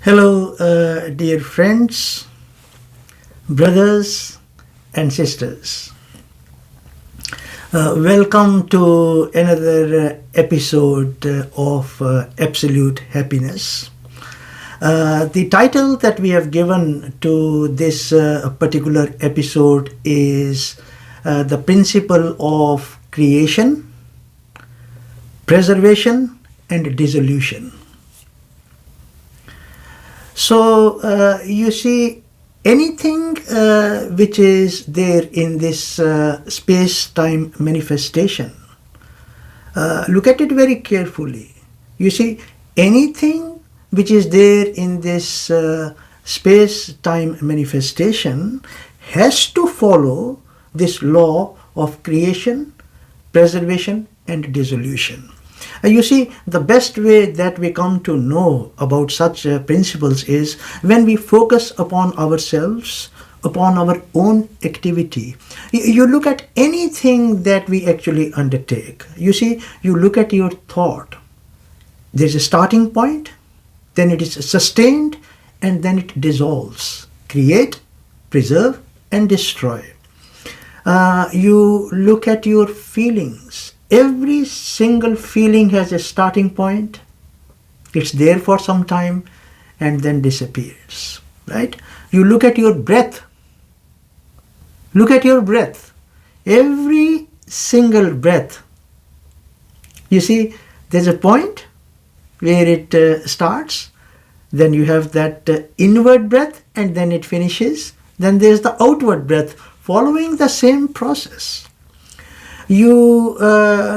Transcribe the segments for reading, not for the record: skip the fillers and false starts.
Hello, dear friends, brothers, and sisters. Welcome to another episode of Absolute Happiness. The title that we have given to this particular episode is The Principle of Creation, Preservation, and Dissolution. So, you see, anything which is there in this space-time manifestation, look at it very carefully. You see, anything which is there in this space-time manifestation has to follow this law of creation, preservation, and dissolution. You see, the best way that we come to know about such principles is when we focus upon ourselves, upon our own activity. You look at anything that we actually undertake. You see, you look at your thought. There's a starting point, then it is sustained, and then it dissolves. Create, preserve, and destroy. You look at your feelings. Every single feeling has a starting point. It's there for some time and then disappears, right? You look at your breath. Look at your breath. Every single breath. You see, there's a point where it starts. Then you have that inward breath and then it finishes. Then there's the outward breath following the same process. You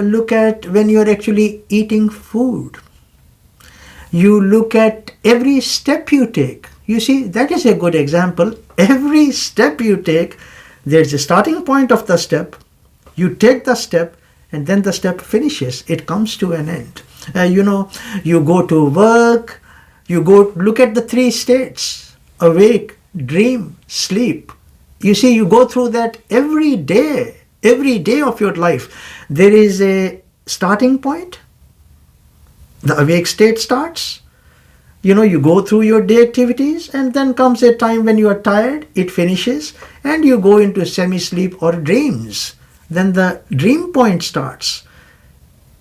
look at when you're actually eating food. You look at every step you take. You see, that is a good example. Every step you take, there's a starting point of the step. You take the step and then the step finishes. It comes to an end. You go to work. You go look at the three states: awake, dream, sleep. You see, you go through that every day. Every day of your life, there is a starting point. The awake state starts. You go through your day activities and then comes a time when you are tired, it finishes, and you go into semi-sleep or dreams. Then the dream point starts.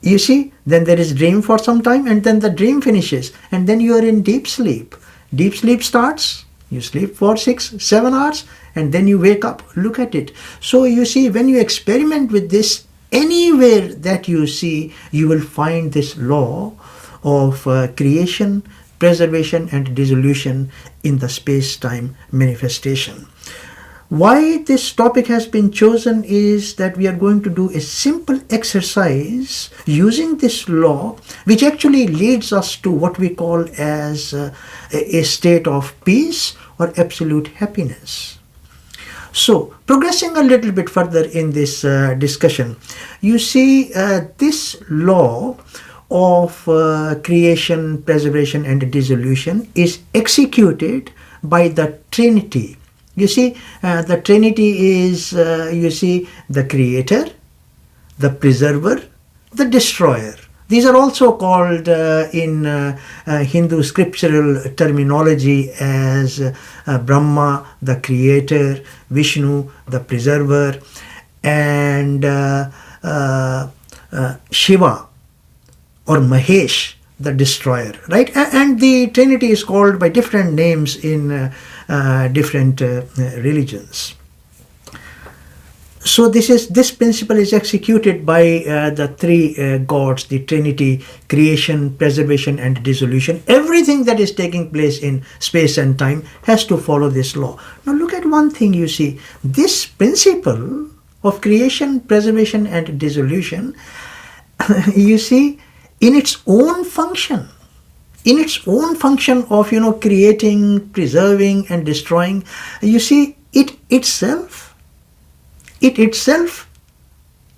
You see, then there is dream for some time and then the dream finishes. And then you are in deep sleep. Deep sleep starts. You sleep for 6-7 hours and then you wake up. Look at it. So you see, when you experiment with this, anywhere that you see, you will find this law of creation, preservation, and dissolution in the space-time manifestation. Why this topic has been chosen is that we are going to do a simple exercise using this law, which actually leads us to what we call as a state of peace or absolute happiness. So, progressing a little bit further in this discussion, you see this law of creation, preservation, and dissolution is executed by the Trinity. You see, the Trinity is, the creator, the preserver, the destroyer. These are also called in Hindu scriptural terminology as Brahma, the creator, Vishnu, the preserver, and Shiva or Mahesh, the destroyer, right? And the Trinity is called by different names in different religions. So this principle is executed by the three gods, the Trinity: creation, preservation, and dissolution. Everything that is taking place in space and time has to follow this law. Now look at one thing, you see. This principle of creation, preservation, and dissolution, you see, in its own function of, creating, preserving, and destroying, you see, it itself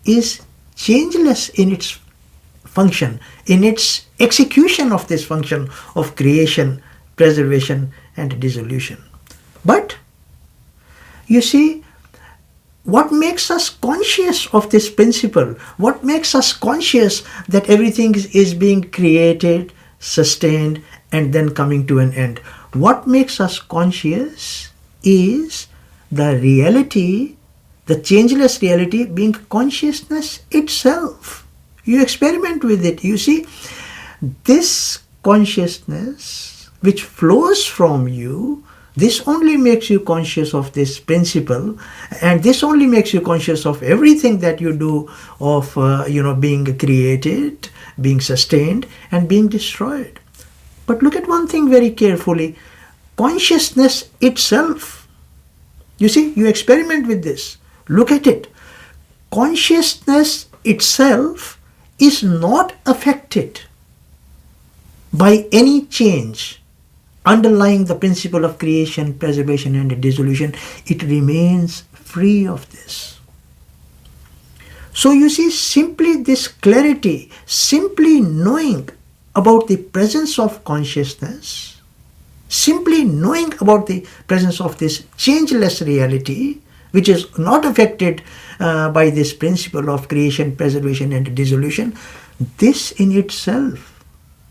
is changeless in its function, in its execution of this function of creation, preservation, and dissolution. But, you see, what makes us conscious of this principle? What makes us conscious that everything is being created, sustained, and then coming to an end. What makes us conscious is the reality, the changeless reality being consciousness itself. You experiment with it. You see, this consciousness which flows from you, this only makes you conscious of this principle, and this only makes you conscious of everything that you do, of being created, being sustained, and being destroyed. But look at one thing very carefully. Consciousness itself. You see, you experiment with this. Look at it. Consciousness itself is not affected by any change underlying the principle of creation, preservation, and dissolution. It remains free of this. So you see, simply this clarity, simply knowing about the presence of consciousness, simply knowing about the presence of this changeless reality, which is not affected by this principle of creation, preservation, and dissolution, this in itself,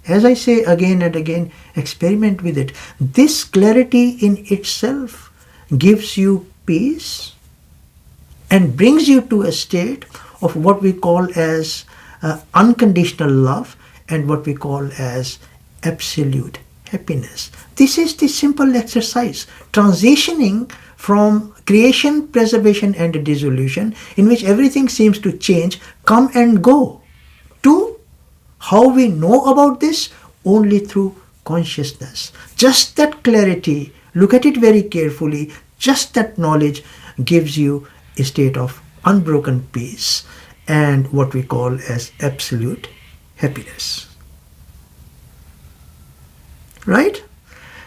as I say again and again, experiment with it. This clarity in itself gives you peace and brings you to a state of what we call as unconditional love and what we call as absolute happiness. This is the simple exercise, transitioning from creation, preservation, and dissolution, in which everything seems to change, come and go, to how we know about this only through consciousness. Just that clarity, look at it very carefully, just that knowledge gives you a state of unbroken peace and what we call as absolute happiness. Right?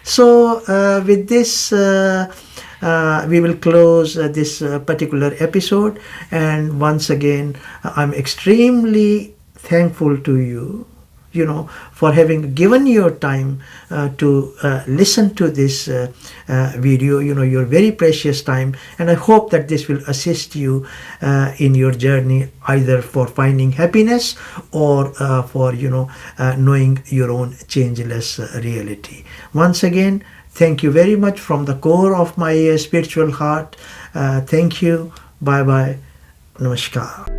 So with this, we will close this particular episode. And once again, I'm extremely thankful to you, for having given your time to listen to this video, your very precious time. And I hope that this will assist you in your journey, either for finding happiness or for, knowing your own changeless reality. Once again, thank you very much from the core of my spiritual heart. Thank you. Bye-bye. Namaskar.